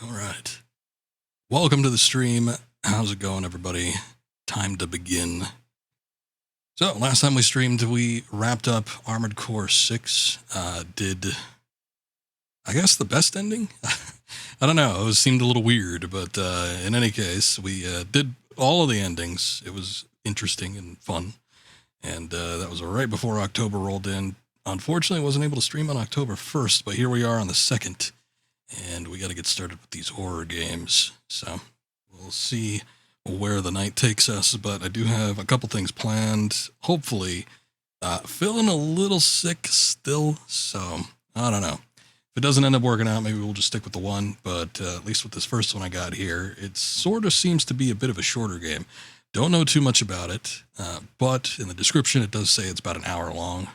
All right. Welcome to the stream. How's it going, everybody? Time to begin. So, last time we streamed, we wrapped up Armored Core 6. Did, I guess, the best ending? I don't know. It seemed a little weird, but in any case, we did all of the endings. It was interesting and fun. And that was right before October rolled in. Unfortunately, I wasn't able to stream on October 1st, but here we are on the 2nd. And we got to get started with these horror games. So we'll see where the night takes us. But I do have a couple things planned. Hopefully, feeling a little sick still. So I don't know. If it doesn't end up working out, maybe we'll just stick with the one. But at least with this first one I got here, it sort of seems to be a bit of a shorter game. Don't know too much about it. But in the description, it does say it's about an hour long.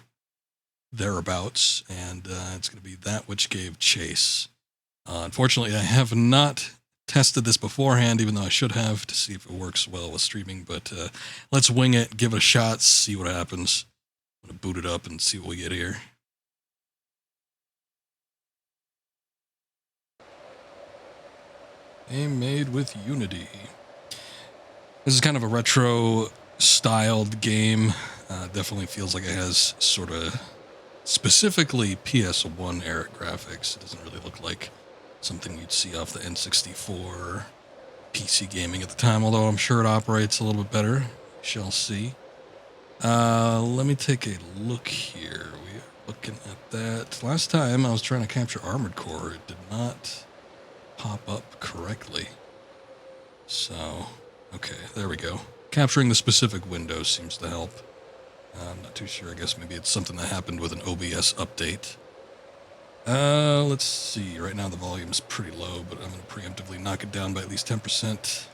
Thereabouts. And it's going to be That Which Gave Chase. Unfortunately, I have not tested this beforehand, even though I should have, to see if it works well with streaming. But let's wing it, give it a shot, see what happens. I'm going to boot it up and see what we get here. Game made with Unity. This is kind of a retro-styled game. Definitely feels like it has sort of specifically PS1 era graphics. It doesn't really look like something you'd see off the N64 PC gaming at the time, although I'm sure it operates a little bit better. We shall see. Let me take a look here. We are looking at that. Last time I was trying to capture Armored Core, it did not pop up correctly. So, okay, there we go. Capturing the specific window seems to help. I'm not too sure. I guess maybe it's something that happened with an OBS update. Let's see. Right now the volume's pretty low, but I'm going to preemptively knock it down by at least 10%.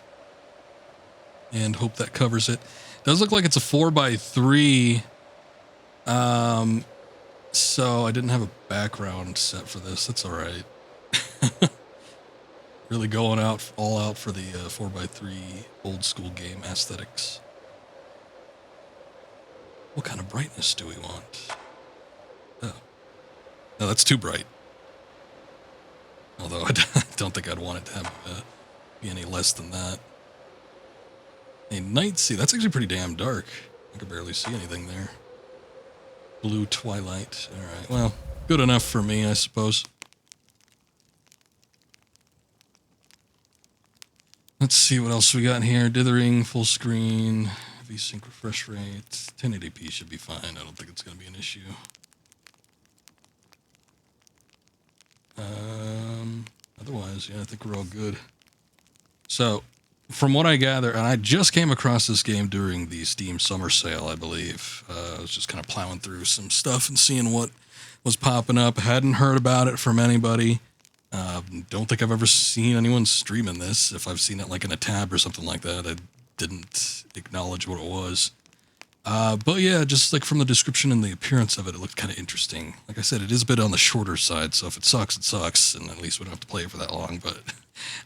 And hope that covers it. Does look like it's a 4x3. So I didn't have a background set for this. That's alright. Really going all out for the 4x3 old school game aesthetics. What kind of brightness do we want? Oh. No, that's too bright. Although I don't think I'd want it to have be any less than that. A night sea. That's actually pretty damn dark. I can barely see anything there. Blue twilight. All right. Well, good enough for me, I suppose. Let's see what else we got here. Dithering, full screen, VSync refresh rate. 1080p should be fine. I don't think it's going to be an issue. Otherwise, yeah, I think we're all good. So, from what I gather, and I just came across this game during the Steam summer sale, I believe. I was just kind of plowing through some stuff and seeing what was popping up. Hadn't heard about it from anybody. Don't think I've ever seen anyone streaming this. If I've seen it like in a tab or something like that, I didn't acknowledge what it was. But yeah, just like from the description and the appearance of it, it looked kind of interesting. Like I said, it is a bit on the shorter side, so if it sucks, it sucks, and at least we don't have to play it for that long. But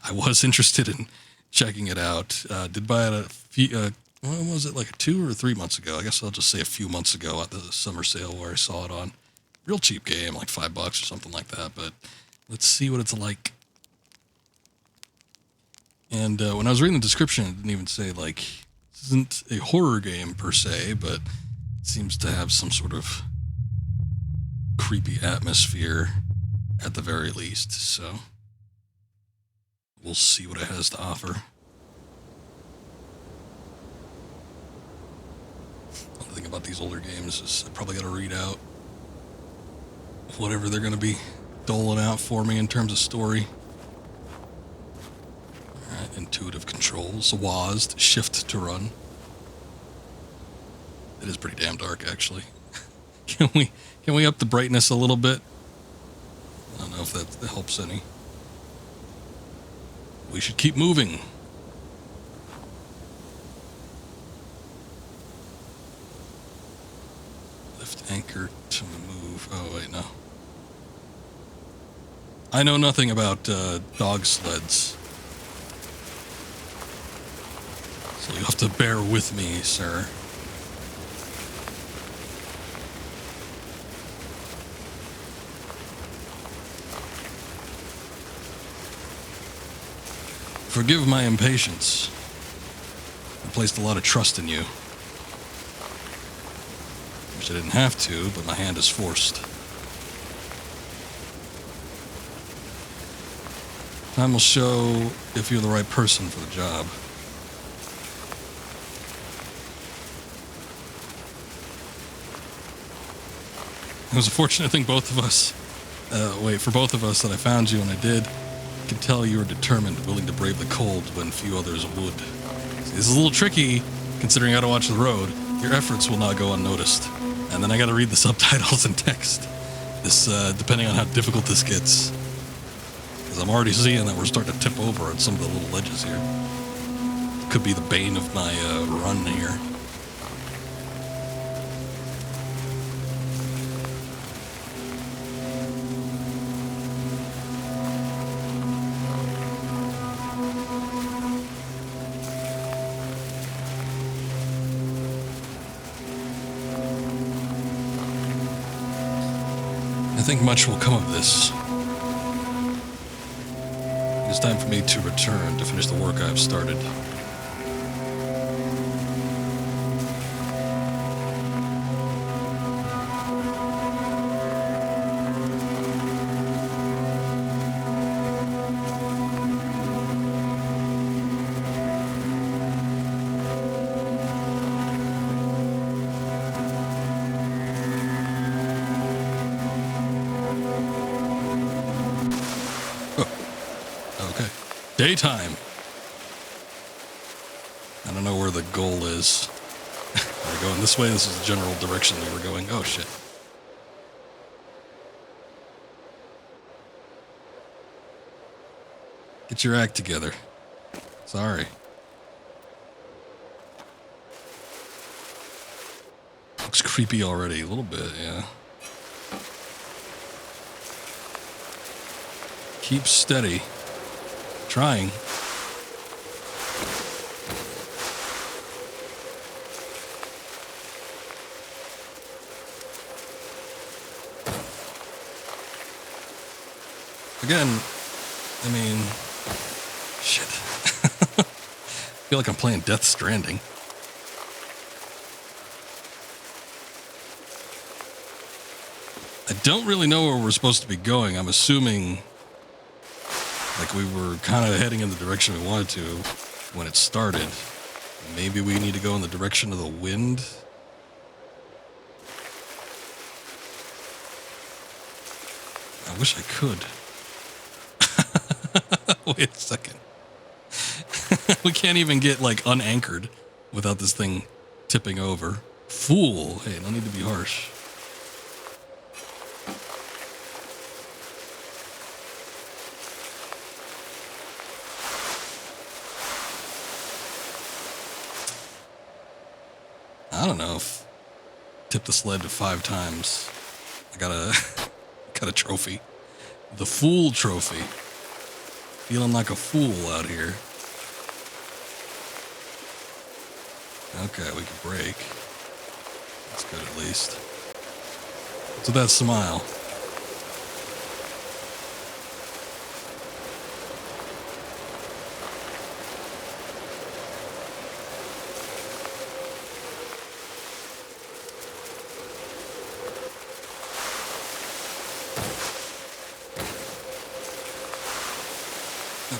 I was interested in checking it out. Did buy it a few, when was it, like 2 or 3 months ago? I guess I'll just say a few months ago at the summer sale where I saw it on. Real cheap game, like $5 or something like that, but let's see what it's like. And when I was reading the description, it didn't even say, like, this isn't a horror game per se, but it seems to have some sort of creepy atmosphere at the very least, so we'll see what it has to offer. The thing about these older games is I probably got to read out whatever they're going to be doling out for me in terms of story. Alright, intuitive controls. WASD, shift to run. It is pretty damn dark, actually. Can we up the brightness a little bit? I don't know if that helps any. We should keep moving. Lift anchor to move. Oh, wait, no. I know nothing about dog sleds. So you have to bear with me, sir. Forgive my impatience. I placed a lot of trust in you. Wish I didn't have to, but my hand is forced. Time will show if you're the right person for the job. It was a fortunate thing both of us, for both of us that I found you when I did. I could tell you were determined, willing to brave the cold when few others would. See, this is a little tricky, considering how to watch the road. Your efforts will not go unnoticed. And then I gotta read the subtitles and text. This, depending on how difficult this gets. Because I'm already seeing that we're starting to tip over on some of the little ledges here. Could be the bane of my, run here. I think much will come of this. It's time for me to return to finish the work I have started. Daytime. I don't know where the goal is. We're going this way. This is the general direction that we're going. Oh, shit. Get your act together. Sorry. Looks creepy already. A little bit, yeah. Keep steady. Trying. Again, I mean, shit. I feel like I'm playing Death Stranding. I don't really know where we're supposed to be going. I'm assuming like we were kind of heading in the direction we wanted to when it started. Maybe we need to go in the direction of the wind. I wish I could. Wait a second. We can't even get like unanchored without this thing tipping over. Fool. Hey, no need to be harsh. I don't know if tip the sled to 5 times. I got a trophy. The Fool Trophy. Feeling like a fool out here. Okay, we can brake. That's good at least. What's with that smile?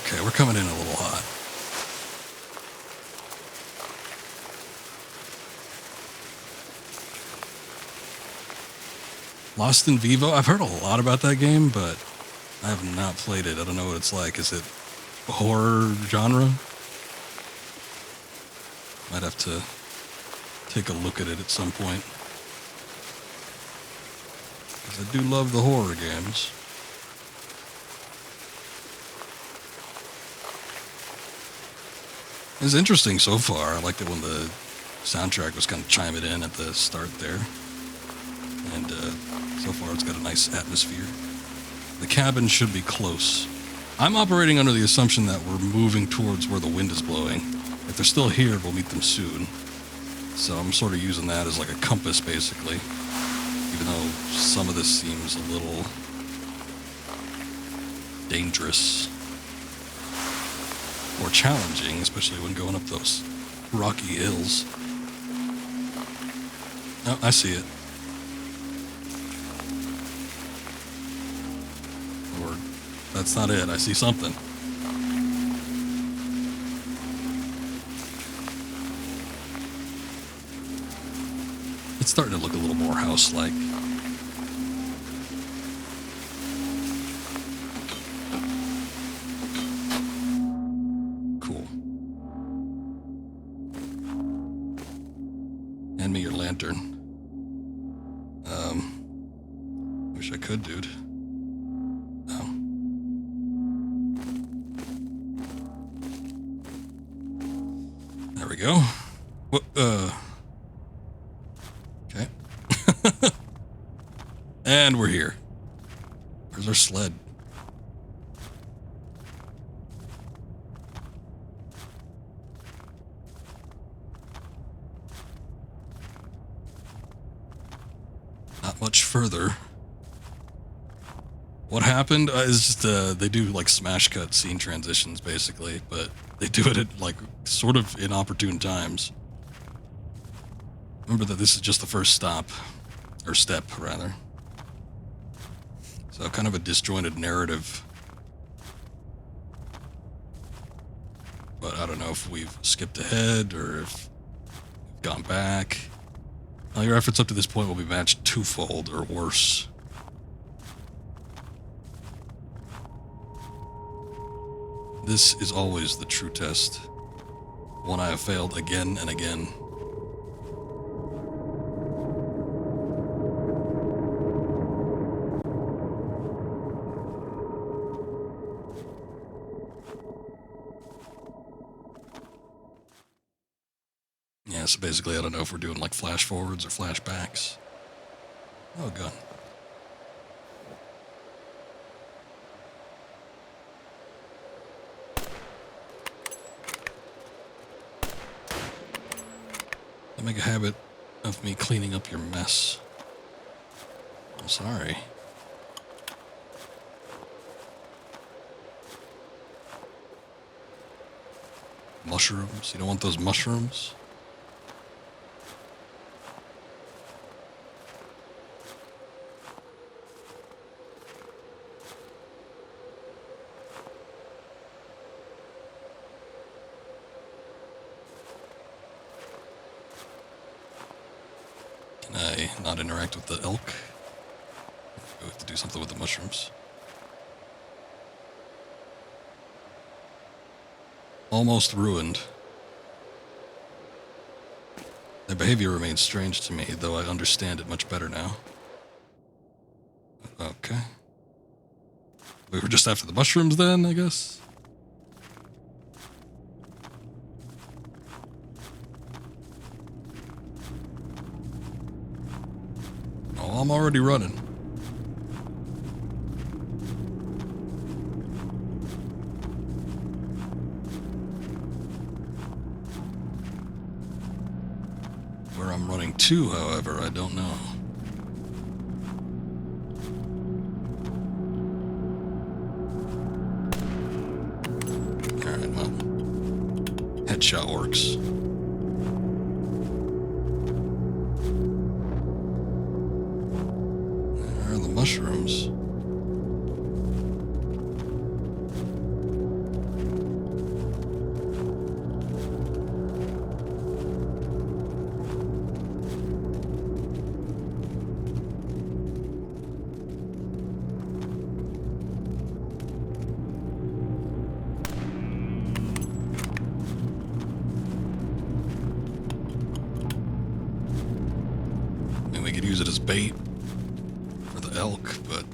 Okay, we're coming in a little hot. Lost in Vivo? I've heard a lot about that game, but I have not played it. I don't know what it's like. Is it horror genre? Might have to take a look at it at some point. Because I do love the horror games. It's interesting so far. I liked it when the soundtrack was kind of chiming in at the start there. And so far it's got a nice atmosphere. The cabin should be close. I'm operating under the assumption that we're moving towards where the wind is blowing. If they're still here, we'll meet them soon. So I'm sort of using that as like a compass, basically. Even though some of this seems a little dangerous. more challenging, especially when going up those rocky hills. Oh, I see it. Or that's not it. I see something. It's starting to look a little more house-like. Cool. Hand me your lantern. Wish I could, dude. Oh. There we go. What, okay. And we're here. Where's our sled? Not much further. What happened is just, they do like smash cut scene transitions basically, but they do it at like sort of inopportune times. Remember that this is just the first stop, or step rather. So kind of a disjointed narrative. But I don't know if we've skipped ahead or if we've gone back. All your efforts up to this point will be matched twofold or worse. This is always the true test, one I have failed again and again. Yeah, so basically I don't know if we're doing like flash forwards or flashbacks. Oh, gun. Make a habit of me cleaning up your mess. I'm sorry. Mushrooms? You don't want those mushrooms? Can I not interact with the elk? We have to do something with the mushrooms. Almost ruined. Their behavior remains strange to me, though I understand it much better now. Okay. We were just after the mushrooms then, I guess? Oh, I'm already running. Where I'm running to, however, I don't know. Alright, well. Headshot works. There are the mushrooms. We could use it as bait for the elk, but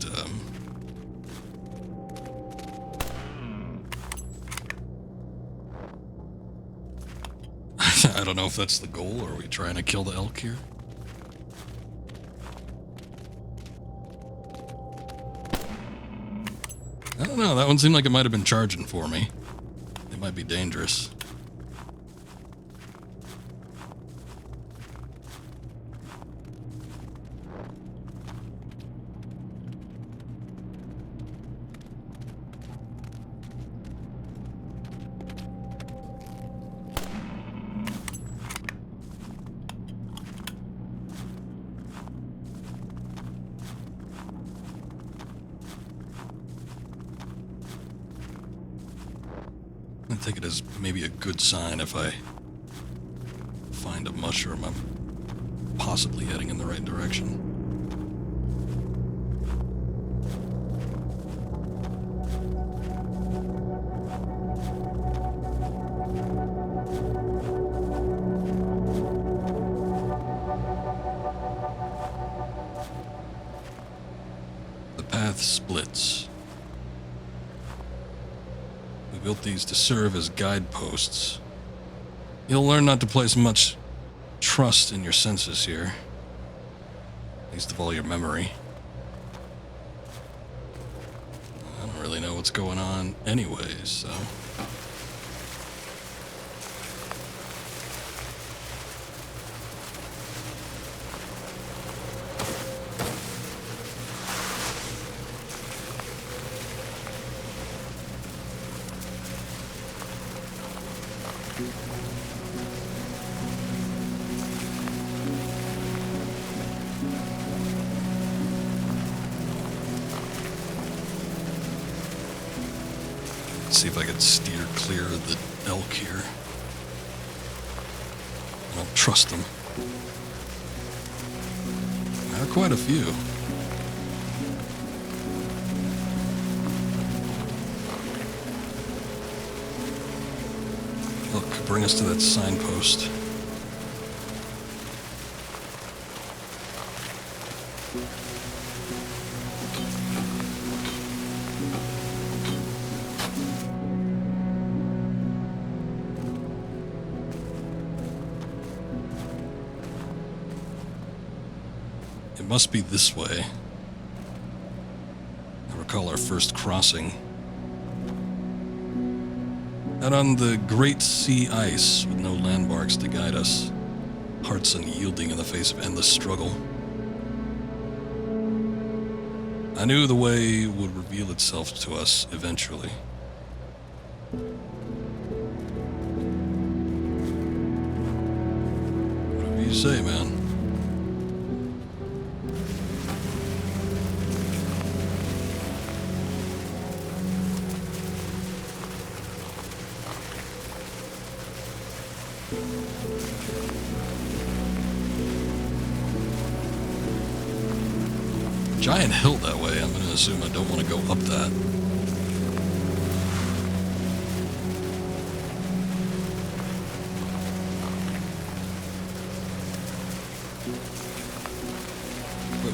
I don't know if that's the goal. Or are we trying to kill the elk here? I don't know. That one seemed like it might have been charging for me. It might be dangerous. I take it as maybe a good sign if I find a mushroom. I'm possibly heading in the right direction. The path splits. We built these to serve as guideposts. You'll learn not to place much trust in your senses here. Least of all your memory. I don't really know what's going on anyways, so... see if I can steer clear of the elk here. I don't trust them. There are quite a few. Look, bring us to that signpost. It must be this way. I recall our first crossing. Out on the great sea ice with no landmarks to guide us. Hearts unyielding in the face of endless struggle. I knew the way would reveal itself to us eventually. Whatever you say, man. Giant hill that way. I'm going to assume I don't want to go up that. Whoa.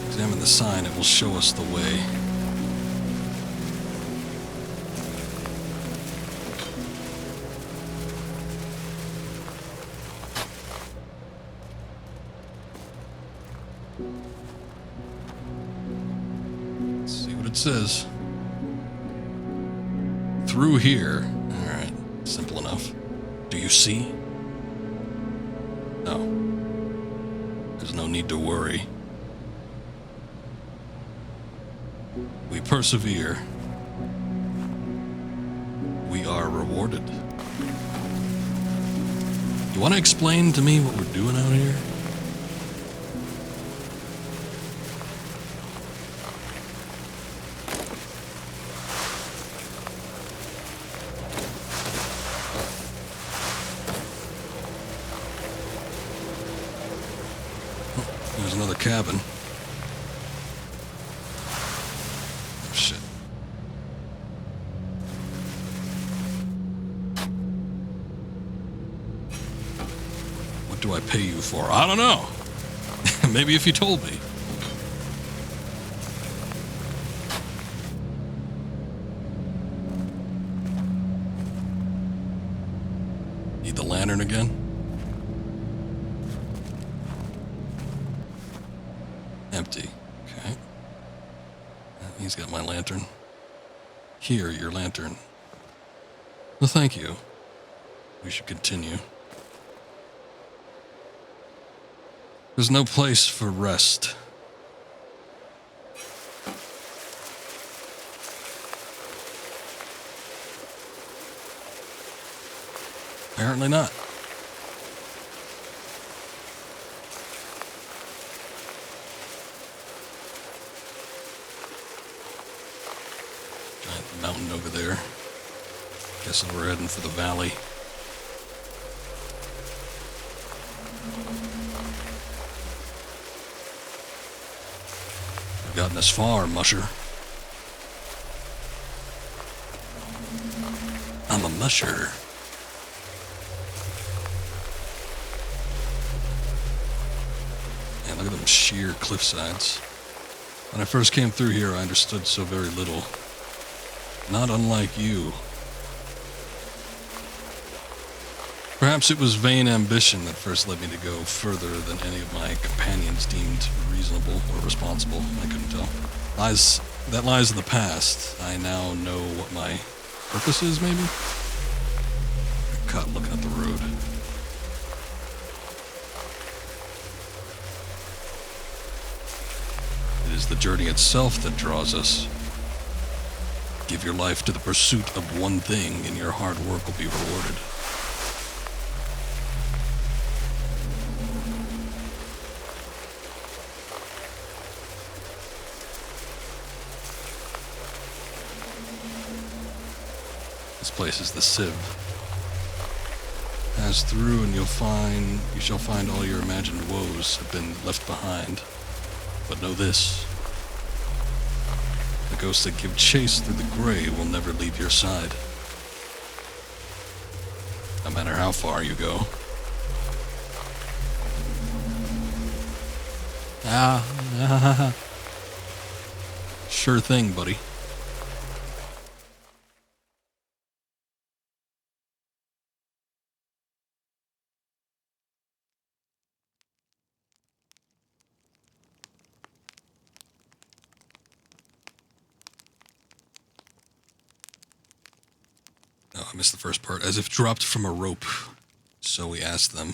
Examine the sign. It will show us the way. Says through here. All right, simple enough. Do you see? No. There's no need to worry. We persevere. We are rewarded. You want to explain to me what we're doing out here? There's another cabin. Oh, shit. What do I pay you for? I don't know. Maybe if you told me. Need the lantern again? Empty. Okay. He's got my lantern. Here, your lantern. Well, thank you. We should continue. There's no place for rest. Apparently not. Giant mountain over there. Guessing we're heading for the valley. We've gotten this far, musher. I'm a musher. Man, look at them sheer cliff sides. When I first came through here, I understood so very little. Not unlike you. Perhaps it was vain ambition that first led me to go further than any of my companions deemed reasonable or responsible. I couldn't tell. That lies in the past. I now know what my purpose is, maybe? I'm caught looking at the road. It is the journey itself that draws us. Give your life to the pursuit of one thing, and your hard work will be rewarded. This place is the sieve. Pass through and you shall find all your imagined woes have been left behind. But know this. The ghosts that give chase through the gray will never leave your side. No matter how far you go. Sure thing, buddy. Oh, I missed the first part. As if dropped from a rope. So we asked them.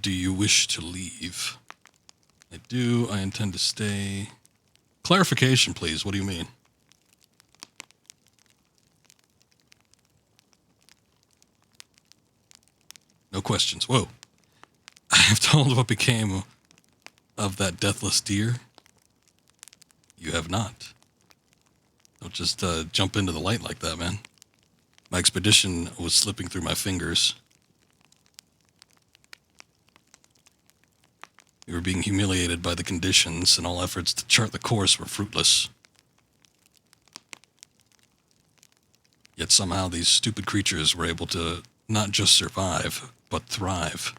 Do you wish to leave? I do. I intend to stay. Clarification, please. What do you mean? No questions. Whoa. I have told what became of that deathless deer. You have not. Don't just jump into the light like that, man. My expedition was slipping through my fingers. We were being humiliated by the conditions, and all efforts to chart the course were fruitless. Yet somehow these stupid creatures were able to not just survive, but thrive.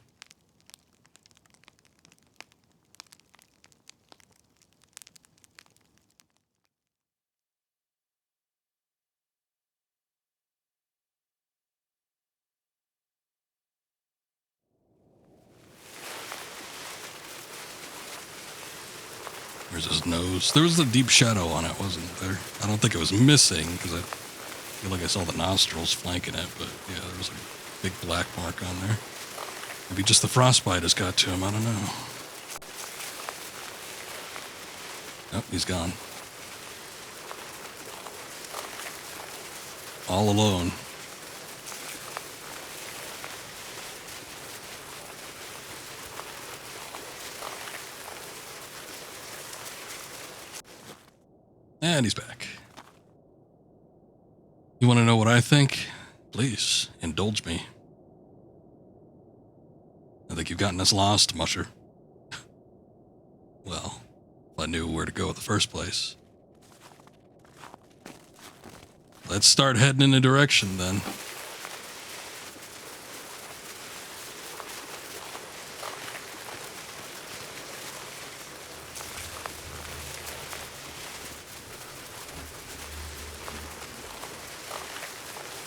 There's his nose. There was a deep shadow on it, wasn't there? I don't think it was missing, because I feel like I saw the nostrils flanking it, but yeah, there was a big black mark on there. Maybe just the frostbite has got to him, I don't know. Oh, he's gone. All alone. And he's back. You want to know what I think? Please, indulge me. I think you've gotten us lost, Musher. Well, if I knew where to go in the first place. Let's start heading in a direction, then.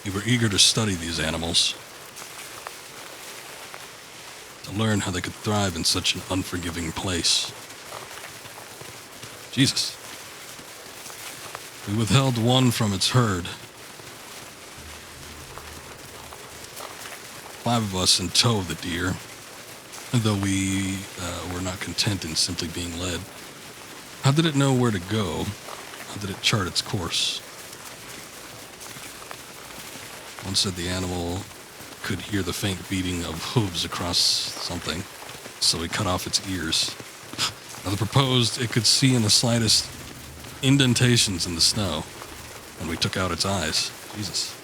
You were eager to study these animals, to learn how they could thrive in such an unforgiving place. Jesus. We withheld one from its herd. 5 of us in tow of the deer, though we were not content in simply being led. How did it know where to go? How did it chart its course? One said the animal could hear the faint beating of hooves across something, so he cut off its ears. Another proposed it could see in the slightest indentations in the snow when we took out its eyes. Jesus.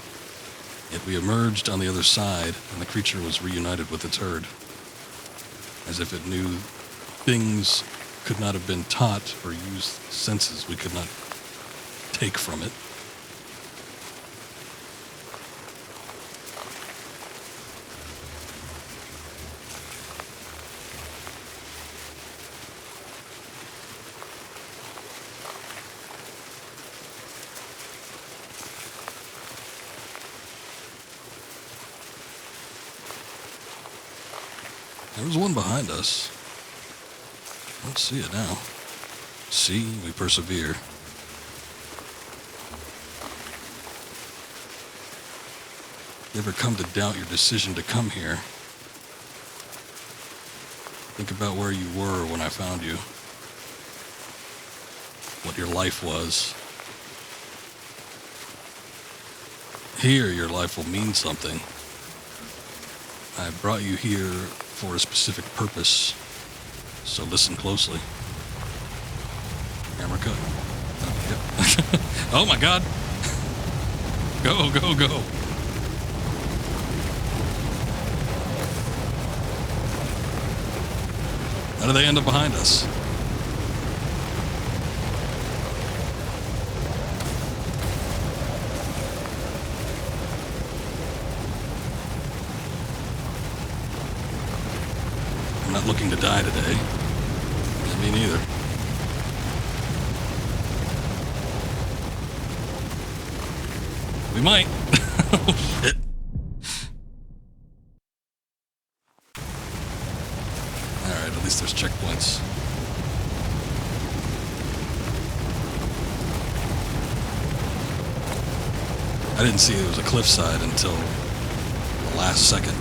Yet we emerged on the other side, and the creature was reunited with its herd, as if it knew things could not have been taught or used senses we could not take from it. There was one behind us. I don't see it now. See, we persevere. You ever come to doubt your decision to come here? Think about where you were when I found you. What your life was. Here, your life will mean something. I brought you here for a specific purpose, so listen closely. Camera cut. Oh, yep. Oh my God! Go, go, go! How do they end up behind us? I'm not looking to die today. Me neither. We might. Oh, shit. Alright, at least there's checkpoints. I didn't see it was a cliffside until the last second.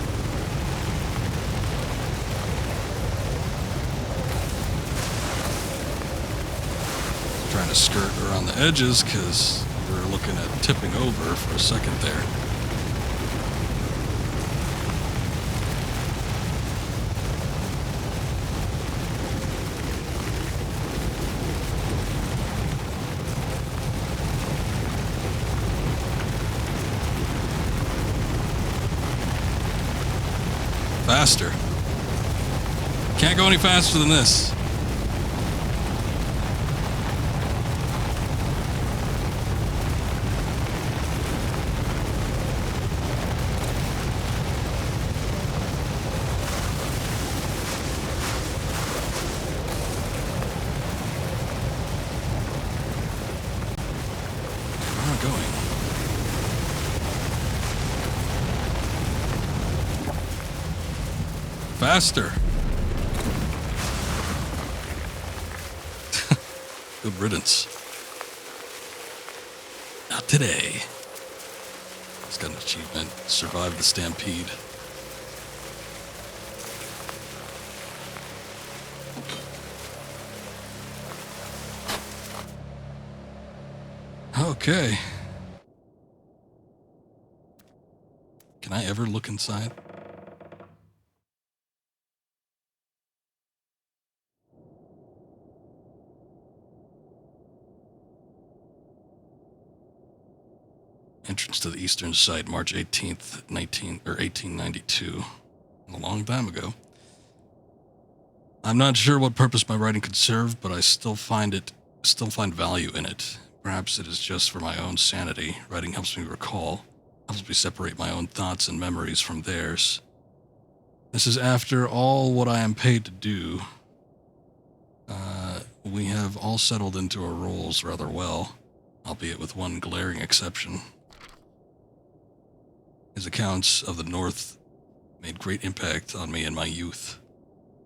Trying to skirt around the edges because we were looking at tipping over for a second there. Faster. Can't go any faster than this. Faster. Good riddance. Not today. It's got an achievement. Survive the stampede. Okay. Can I ever look inside? Entrance to the eastern site, March 18th, 1892. A long time ago. I'm not sure what purpose my writing could serve, but I still find value in it. Perhaps it is just for my own sanity. Writing helps me recall, helps me separate my own thoughts and memories from theirs. This is after all what I am paid to do. We have all settled into our roles rather well, albeit with one glaring exception. His accounts of the North made great impact on me in my youth.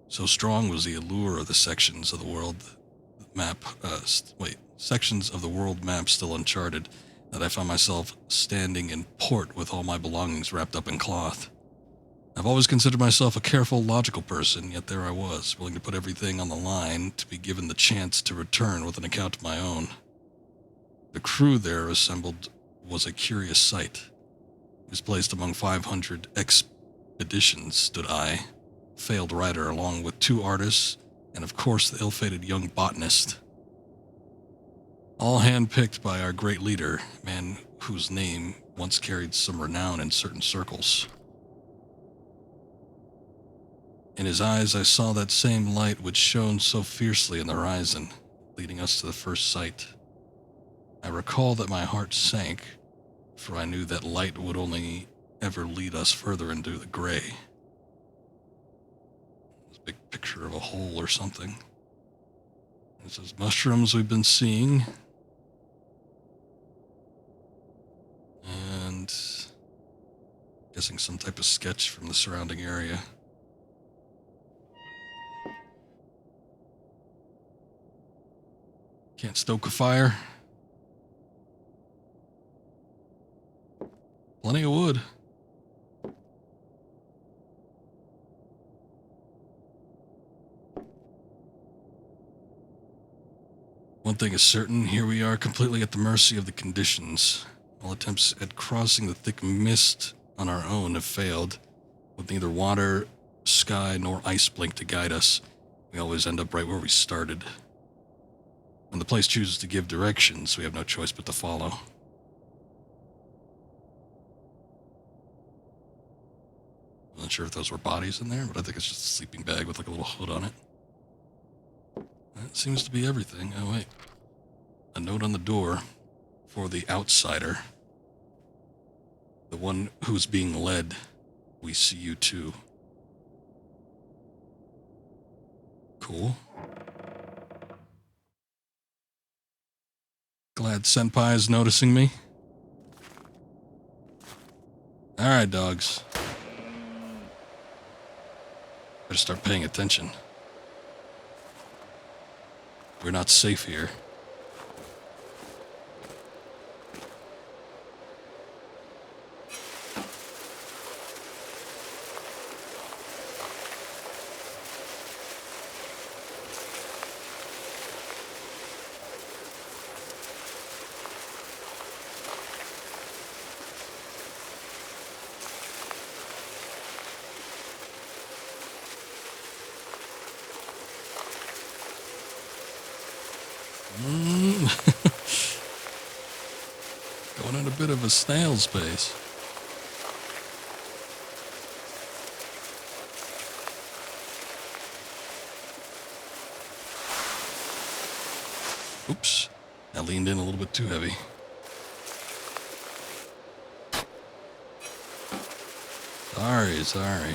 So strong was the allure of the sections of the world map still uncharted, that I found myself standing in port with all my belongings wrapped up in cloth. I've always considered myself a careful, logical person, yet there I was, willing to put everything on the line to be given the chance to return with an account of my own. The crew there assembled was a curious sight. Misplaced among 500 expeditions stood I, failed writer, along with 2 artists, and of course the ill-fated young botanist. all handpicked by our great leader, a man whose name once carried some renown in certain circles. In his eyes, I saw that same light which shone so fiercely in the horizon, leading us to the first sight. I recall that my heart sank, for I knew that light would only ever lead us further into the gray. There's a big picture of a hole or something. It says, mushrooms we've been seeing. And guessing some type of sketch from the surrounding area. Can't stoke a fire. Plenty of wood. One thing is certain, here we are completely at the mercy of the conditions. All attempts at crossing the thick mist on our own have failed. With neither water, sky, nor ice blink to guide us, we always end up right where we started. When the place chooses to give directions, we have no choice but to follow. I'm not sure if those were bodies in there, but I think it's just a sleeping bag with like a little hood on it. That seems to be everything. Oh, wait. A note on the door for the outsider. The one who's being led. We see you too. Cool. Glad Senpai is noticing me. Alright, dogs. Better start paying attention. We're not safe here. Going at a bit of a snail's pace. Oops, I leaned in a little bit too heavy. Sorry.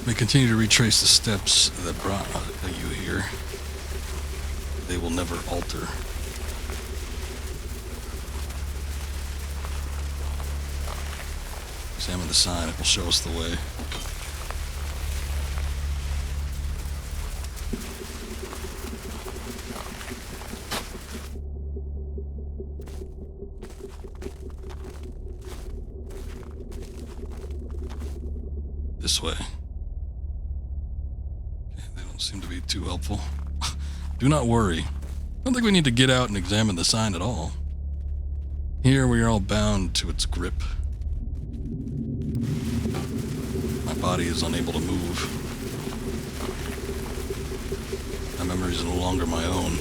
We continue to retrace the steps that brought you here. They will never alter. Examine the sign, it will show us the way. This way. Seem to be too helpful. Do not worry. I don't think we need to get out and examine the sign at all. Here we are all bound to its grip. My body is unable to move. My memory is no longer my own.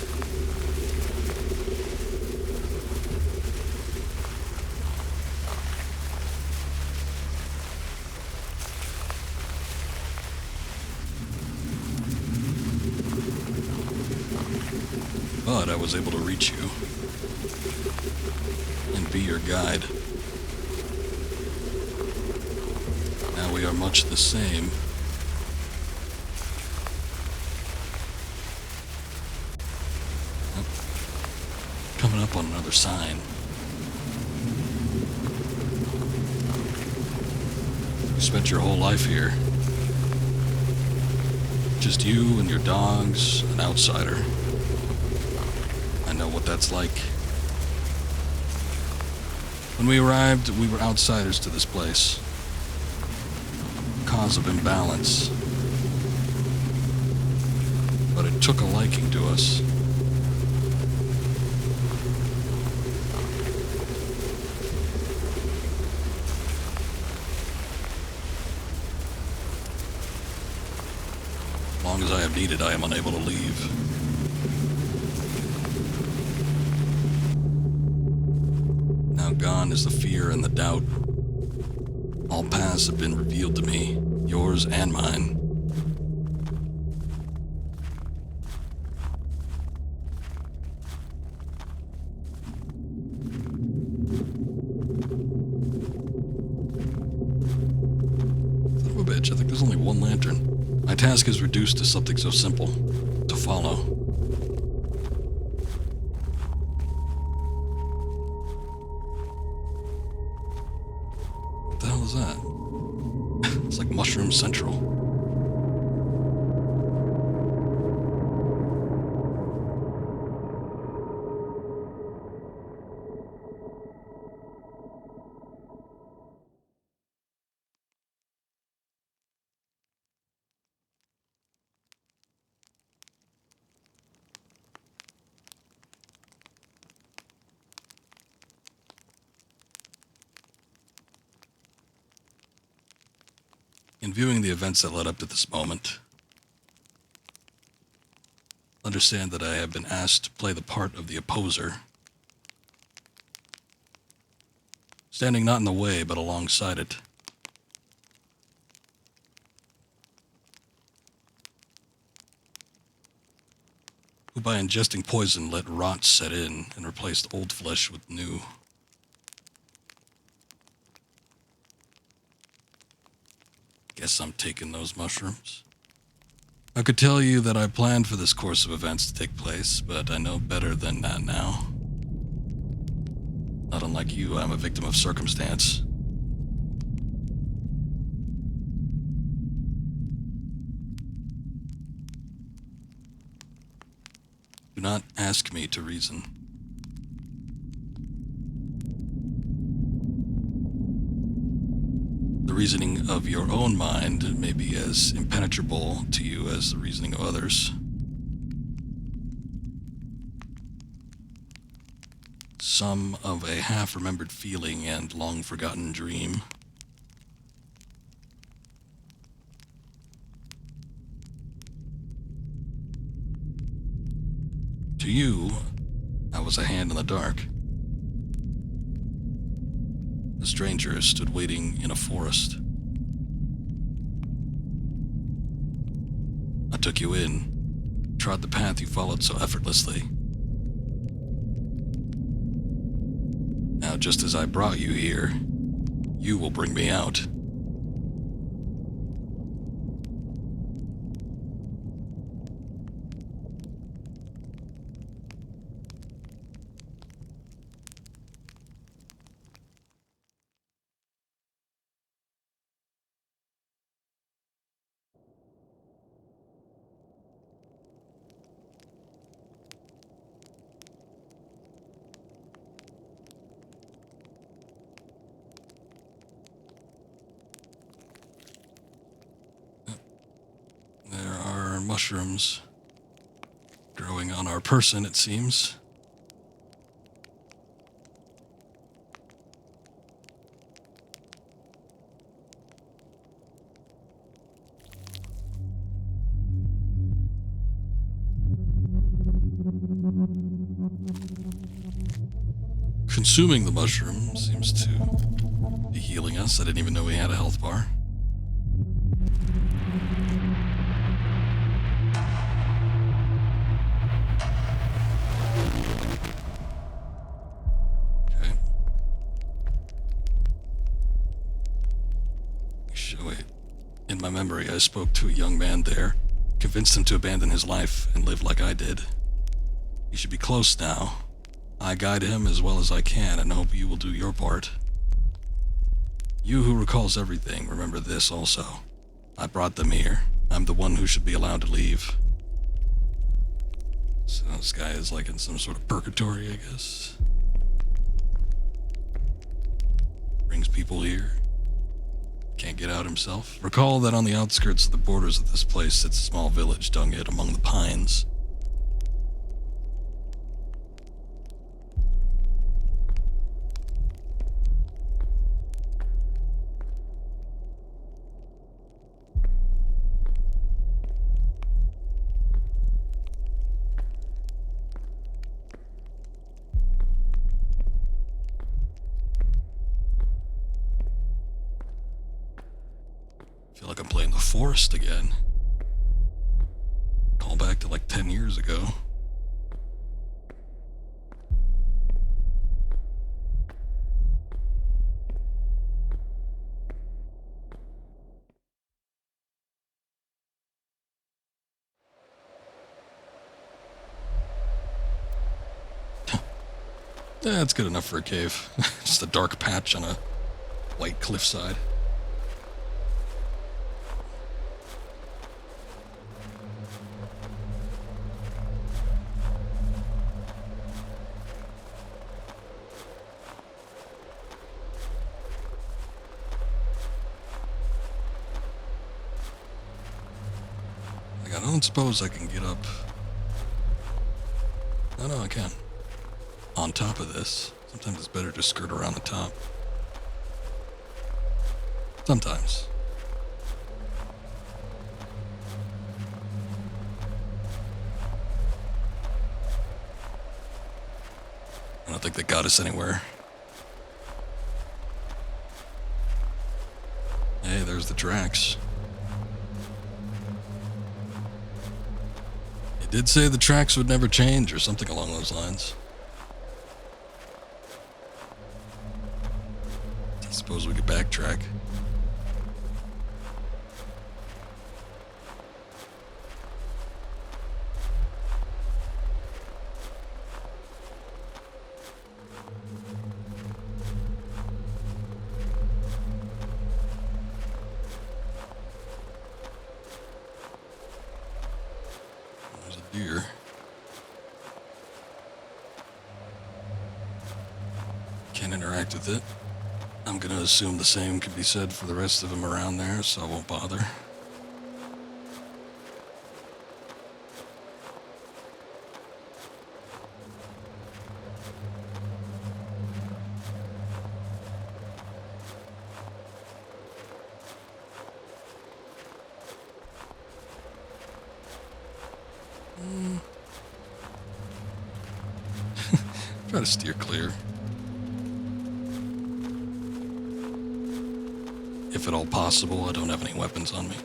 But I was able to reach you and be your guide. Now we are much the same. Coming up on another sign. You spent your whole life here. Just you and your dogs, an outsider. I know what that's like. When we arrived, we were outsiders to this place. Cause of imbalance. But it took a liking to us. As long as I have needed, I am unable to leave. Now gone is the fear and the doubt. All paths have been revealed to me, yours and mine. Son of a bitch, I think there's only one lantern. My task is reduced to something so simple. To follow. What the hell is that? It's like Mushroom Central. In viewing the events that led up to this moment, understand that I have been asked to play the part of the opposer, standing not in the way but alongside it. Who by ingesting poison let rot set in and replaced old flesh with new. Guess I'm taking those mushrooms. I could tell you that I planned for this course of events to take place, but I know better than that now. Not unlike you, I'm a victim of circumstance. Do not ask me to reason. The reasoning of your own mind may be as impenetrable to you as the reasoning of others. Some of a half-remembered feeling and long-forgotten dream. To you, I was a hand in the dark. A stranger stood waiting in a forest. I took you in, trod the path you followed so effortlessly. Now, just as I brought you here, you will bring me out. There are mushrooms growing on our person, it seems. Consuming the mushroom seems to be healing us. I didn't even know we had a health bar. Okay. Show it. In my memory, I spoke to a young man there, convinced him to abandon his life and live like I did. He should be close now. I guide him as well as I can and hope you will do your part. You who recalls everything, remember this also. I brought them here. I'm the one who should be allowed to leave. So this guy is like in some sort of purgatory, I guess. Brings people here. Can't get out himself. Recall that on the outskirts of the borders of this place sits a small village dung hid among the pines. I feel like I'm playing the forest again. Call back to like 10 years ago. Yeah, that's good enough for a cave. Just a dark patch on a white cliffside. Like, I don't suppose I can get up. No, I can. On top of this. Sometimes it's better to skirt around the top. Sometimes. I don't think that got us anywhere. Hey, there's the tracks. It did say the tracks would never change or something along those lines. I suppose we could backtrack. There's a deer. Can't interact with it. I'm gonna assume the same could be said for the rest of them around there, so I won't bother. Try to steer clear. If at all possible, I don't have any weapons on me.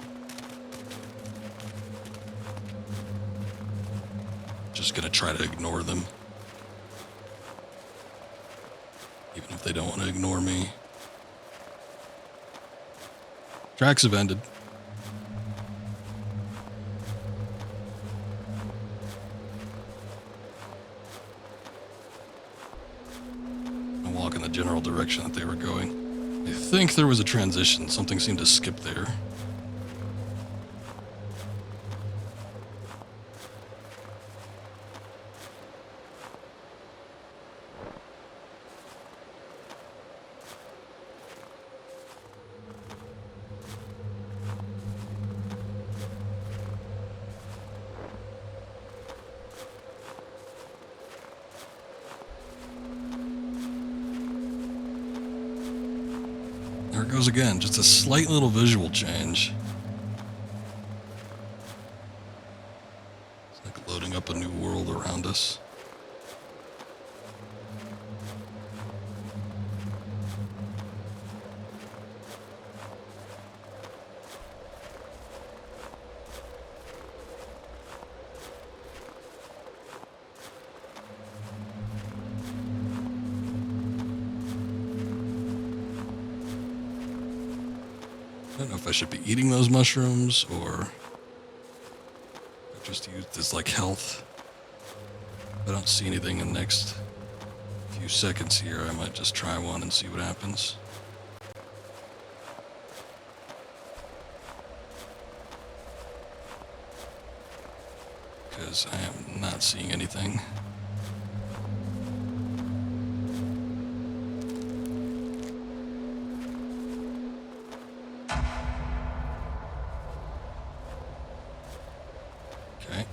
Just gonna try to ignore them. Even if they don't want to ignore me. Tracks have ended. I'll walk in the general direction that they were going. I think there was a transition. Something seemed to skip there. There it goes again, just a slight little visual change. It's like loading up a new world around us. I don't know if I should be eating those mushrooms or just used as like health. If I don't see anything in the next few seconds here, I might just try one and see what happens. because I am not seeing anything. Okay.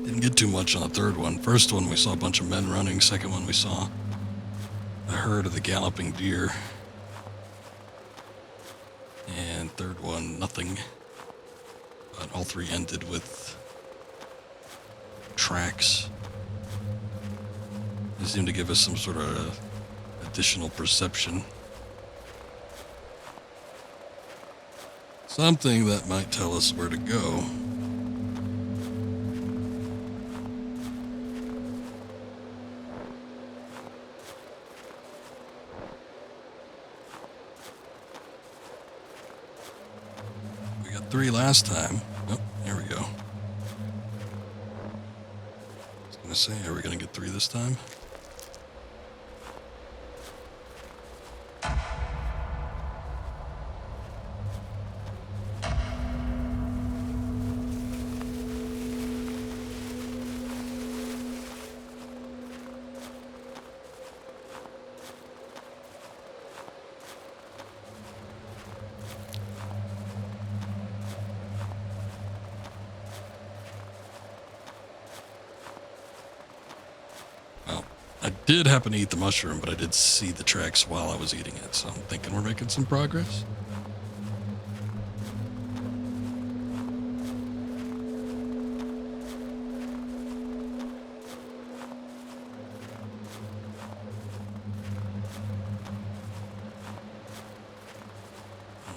Didn't get too much on the third one. First one we saw a bunch of men running. Second one we saw a herd of the galloping deer. And third one, nothing. But all three ended with tracks. They seem to give us some sort of additional perception. Something that might tell us where to go. We got 3 last time. Oh, here we go. I was gonna say, are we gonna get 3 this time? I did happen to eat the mushroom, but I did see the tracks while I was eating it, so I'm thinking we're making some progress.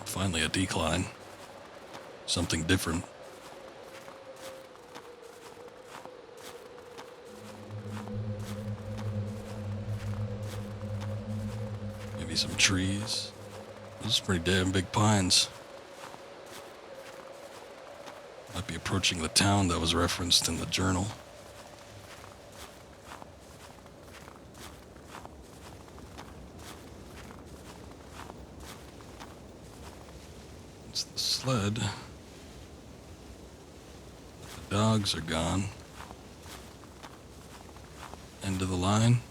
Finally a decline. Something different. Some trees. Those are pretty damn big pines. Might be approaching the town that was referenced in the journal. It's the sled. The dogs are gone. End of the line.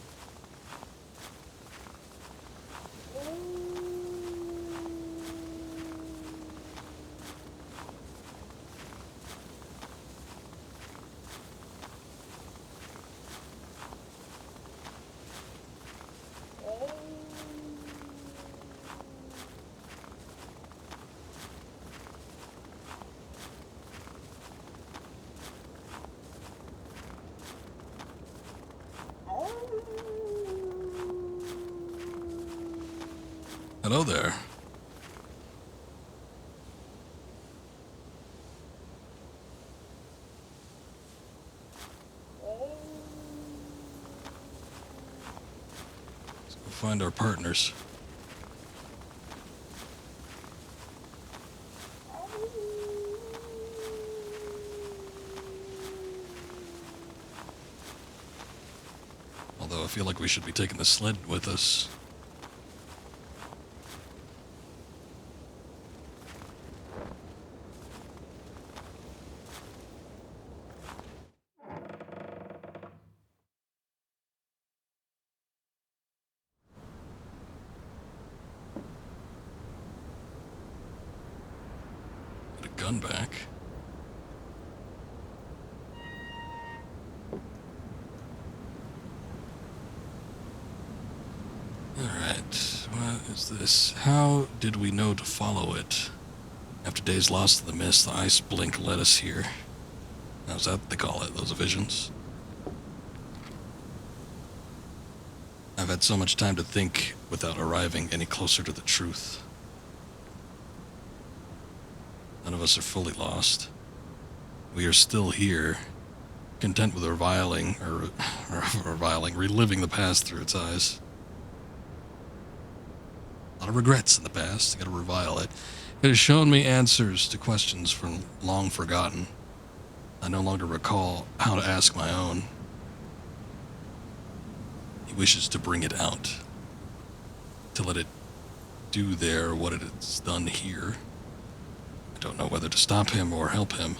Hello there. Let's go find our partners. Although I feel like we should be taking the sled with us. Gun back. Alright, what is is this? How did we know to follow it? After days lost in the mist, the ice blink led us here. How's that they call it, those visions? I've had so much time to think without arriving any closer to the truth. None of us are fully lost. We are still here, content with reviling, reliving the past through its eyes. A lot of regrets in the past, I gotta revile it. It has shown me answers to questions from long forgotten. I no longer recall how to ask my own. He wishes to bring it out, to let it do there what it has done here. I don't know whether to stop him or help him.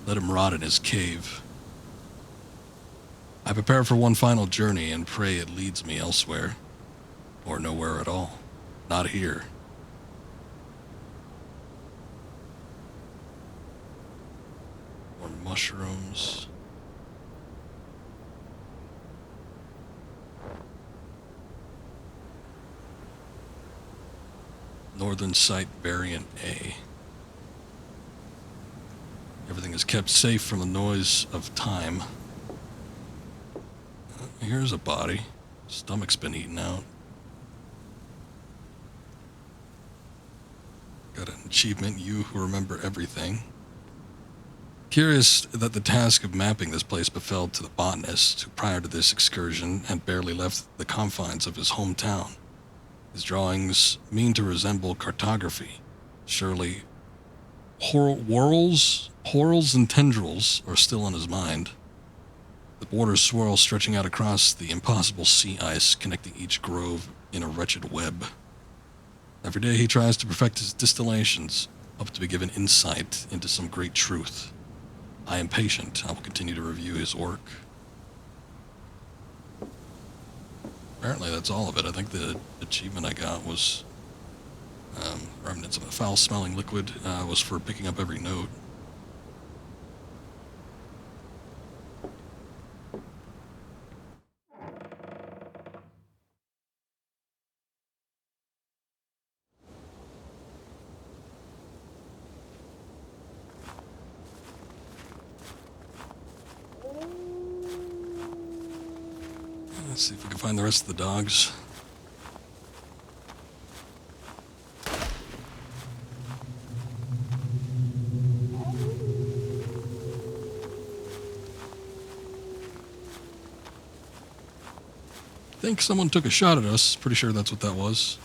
Let him rot in his cave. I prepare for one final journey and pray it leads me elsewhere, or nowhere at all. Not here. More mushrooms. Northern Site Variant A. Everything is kept safe from the noise of time. Here's a body. Stomach's been eaten out. Got an achievement, you who remember everything. Curious that the task of mapping this place befell to the botanist, who prior to this excursion had barely left the confines of his hometown. His drawings mean to resemble cartography. Surely whorls and tendrils are still on his mind. The borders swirl, stretching out across the impossible sea ice, connecting each grove in a wretched web. Every day he tries to perfect his distillations, hoping to be given insight into some great truth. I am patient. I will continue to review his work. Apparently that's all of it. I think the achievement I got was remnants of a foul-smelling liquid was for picking up every note. Let's see if we can find the rest of the dogs. I think someone took a shot at us. Pretty sure that's what that was.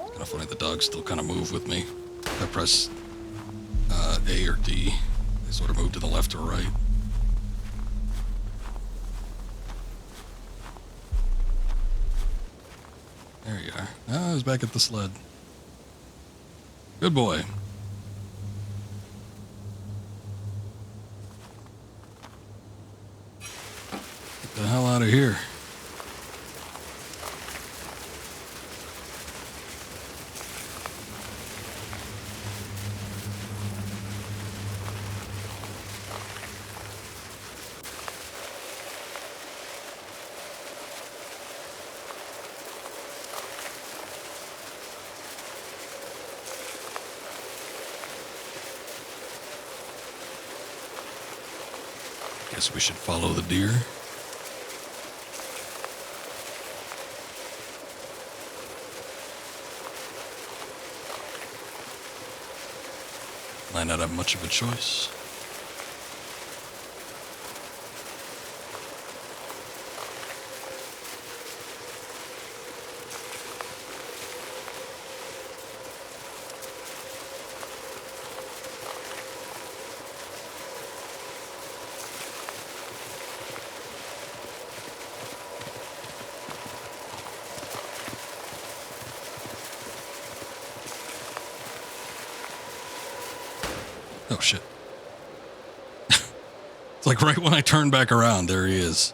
Kind of funny, the dogs still kind of move with me. If I press A or D, they sort of move to the left or right. There you are. Ah, I was back at the sled. Good boy. Get the hell out of here. Guess we should follow the deer. Might not have much of a choice. Oh shit. It's like right when I turn back around, there he is.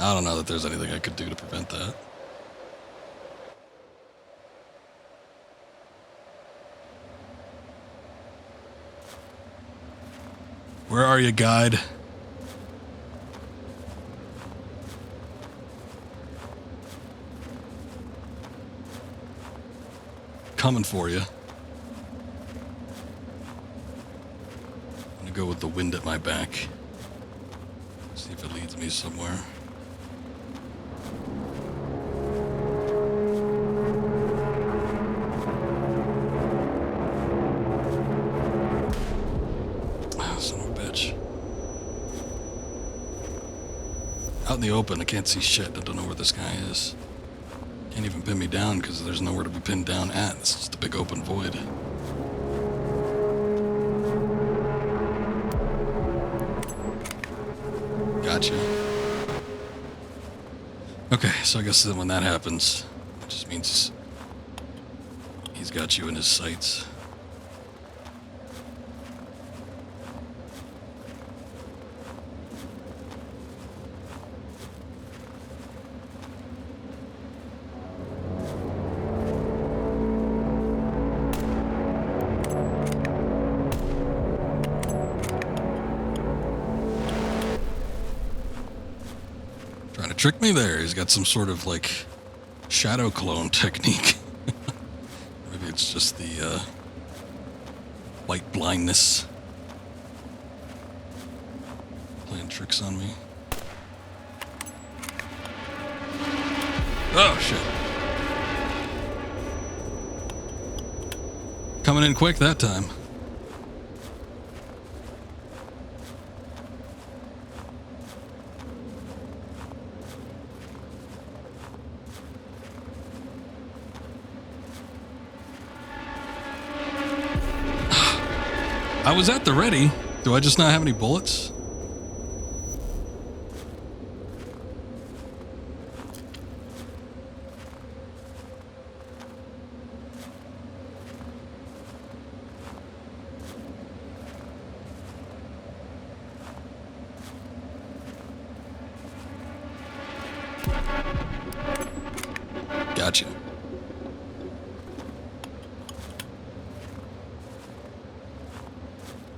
I don't know that there's anything I could do to prevent that. Where are you, guide? Coming for you. I'm gonna go with the wind at my back. See if it leads me somewhere. Son of a bitch. Out in the open, I can't see shit. I don't know where this guy is. Can't even pin me down because there's nowhere to be pinned down at. It's just a big open void. Gotcha. Okay, so I guess then when that happens, it just means he's got you in his sights. Trick me there. He's got some sort of like shadow clone technique. Maybe it's just the white blindness playing tricks on me. Oh shit. Coming in quick that time. I was at the ready. Do I just not have any bullets? Gotcha.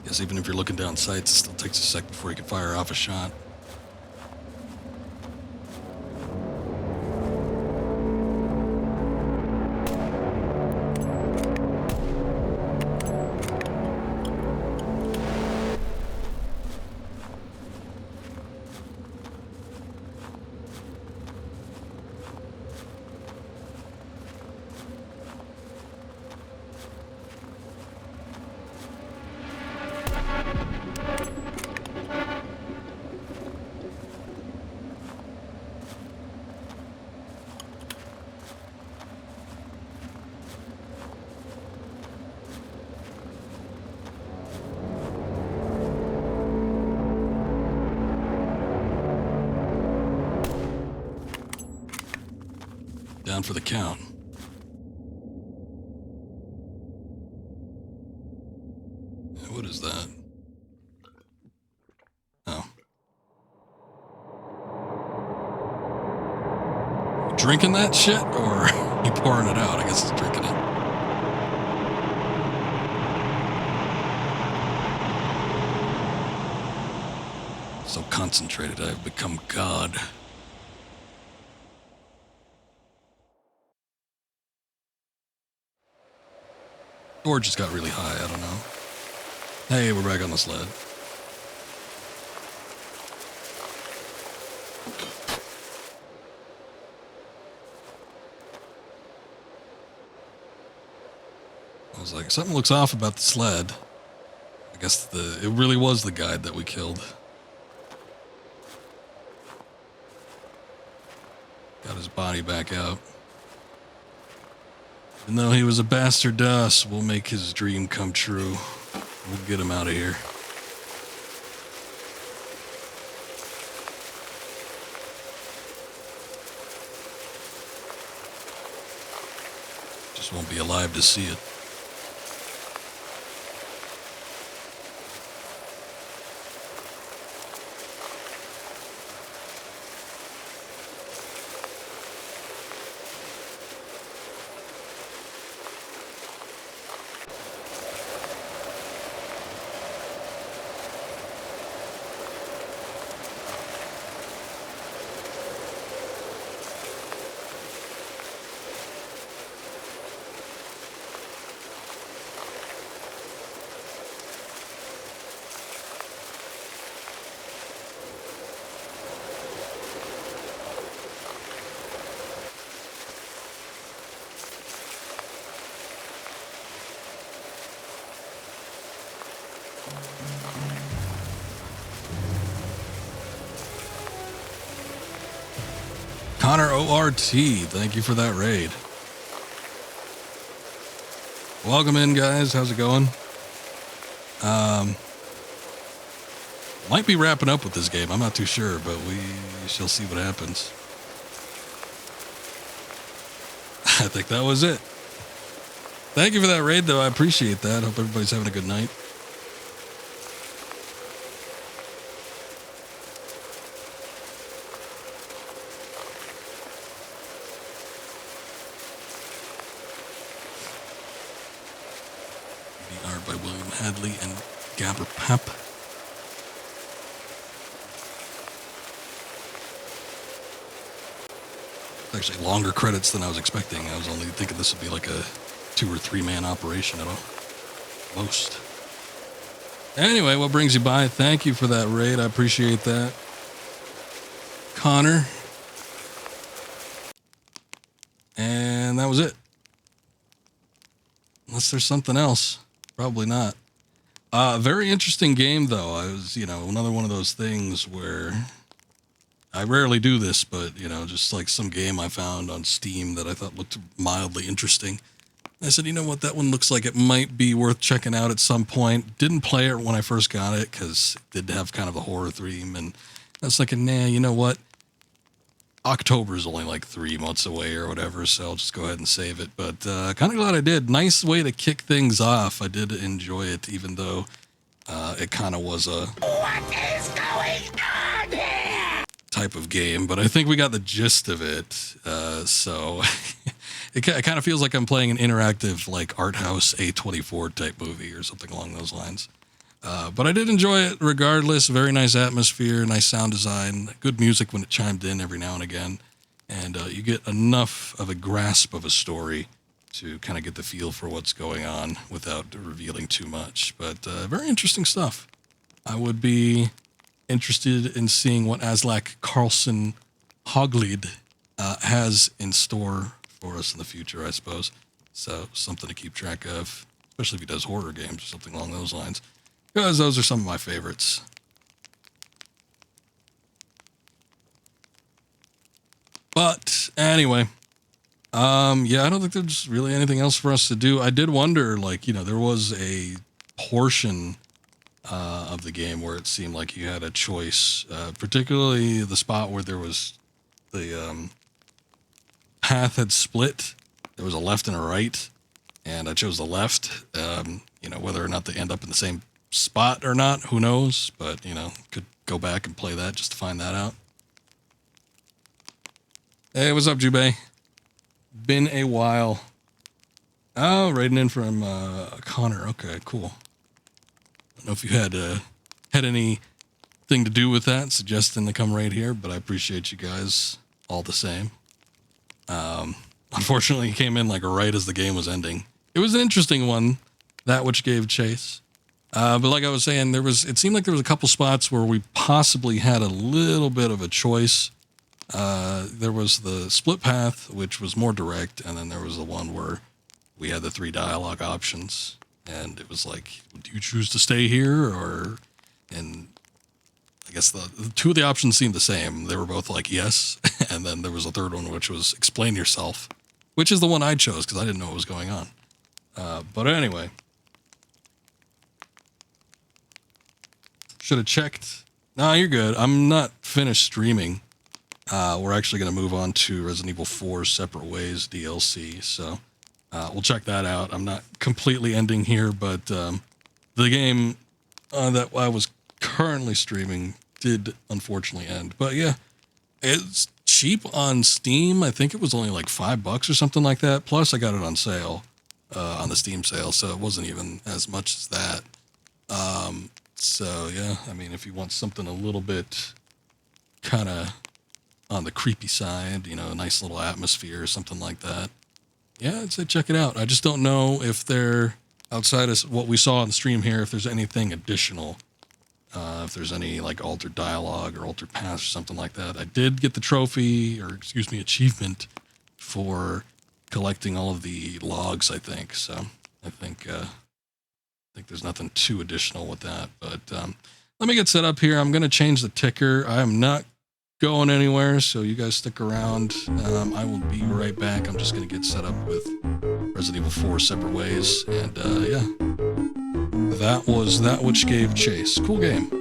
Guess even if you're looking down sights, it still takes a sec before you can fire off a shot. Down for the count. What is that? Oh. Drinking that shit, or you pouring it out? I guess it's drinking it. So concentrated, I've become God. Or just got really high, I don't know. Hey, we're back on the sled. I was like, something looks off about the sled. I guess it really was the guide that we killed. Got his body back out. Even though he was a bastard to us, we'll make his dream come true. We'll get him out of here. Just won't be alive to see it. Connor ORT, thank you for that raid. Welcome in, guys. How's it going? Might be wrapping up with this game. I'm not too sure, but we shall see what happens. I think that was it. Thank you for that raid, though. I appreciate that. Hope everybody's having a good night. The art by William Hadley and Gabber Pap. Actually longer credits than I was expecting. I was only thinking this would be like a 2 or 3 man operation at all. Most. Anyway, what brings you by? Thank you for that raid. I appreciate that. Connor. And that was it. Unless there's something else. Probably not. Very interesting game, though. I was, another one of those things where I rarely do this, but, just like some game I found on Steam that I thought looked mildly interesting. I said, you know what, that one looks like it might be worth checking out at some point. Didn't play it when I first got it because it did have kind of a horror theme. And I was like, nah, you know what? October's only like 3 months away or whatever, so I'll just go ahead and save it. But kind of glad I did. Nice way to kick things off. I did enjoy it, even though it kind of was a... What is going on here? Type of game, but I think we got the gist of it. So it kind of feels like I'm playing an interactive, like, art house A24 type movie or something along those lines. But I did enjoy it regardless. Very nice atmosphere, nice sound design, good music when it chimed in every now and again. And you get enough of a grasp of a story to kind of get the feel for what's going on without revealing too much. But very interesting stuff. I would be interested in seeing what Aslak Carlson Hoglid has in store for us in the future, I suppose. So something to keep track of, especially if he does horror games or something along those lines. Because those are some of my favorites. But anyway, yeah, I don't think there's really anything else for us to do. I did wonder, like, there was a portion of the game where it seemed like you had a choice, particularly the spot where there was the path had split. There was a left and a right, and I chose the left. Whether or not they end up in the same spot or not, who knows, but could go back and play that just to find that out. Hey, what's up, Jubei? Been a while. Oh, raiding in from Connor. Okay, cool. I don't know if you had anything to do with that, suggesting to come right here, but I appreciate you guys all the same. Unfortunately, he came in like right as the game was ending. It was an interesting one, that which gave chase. But like I was saying, it seemed like there was a couple spots where we possibly had a little bit of a choice. There was the split path, which was more direct, and then there was the one where we had the 3 dialogue options, and it was like, do you choose to stay here, and I guess the 2 of the options seemed the same. They were both like, yes, and then there was a third one, which was explain yourself, which is the one I chose, because I didn't know what was going on. But anyway... Should have checked. No, you're good. I'm not finished streaming. We're actually going to move on to Resident Evil 4 Separate Ways DLC, so we'll check that out. I'm not completely ending here, but the game that I was currently streaming did unfortunately end. But yeah, it's cheap on Steam. I think it was only like $5 or something like that. Plus, I got it on sale on the Steam sale, so it wasn't even as much as that. So yeah, I mean, if you want something a little bit kind of on the creepy side, a nice little atmosphere or something like that, yeah, I'd say check it out. I just don't know if they're, outside of what we saw on the stream here, if there's anything additional, if there's any like altered dialogue or altered paths or something like that. I did get the trophy, or excuse me, achievement for collecting all of the logs, I think. So I think there's nothing too additional with that, but let me get set up here. I'm going to change the ticker. I am not going anywhere, so you guys stick around. I will be right back. I'm just going to get set up with Resident Evil 4 Separate Ways, and yeah, that was that which gave chase. Cool game.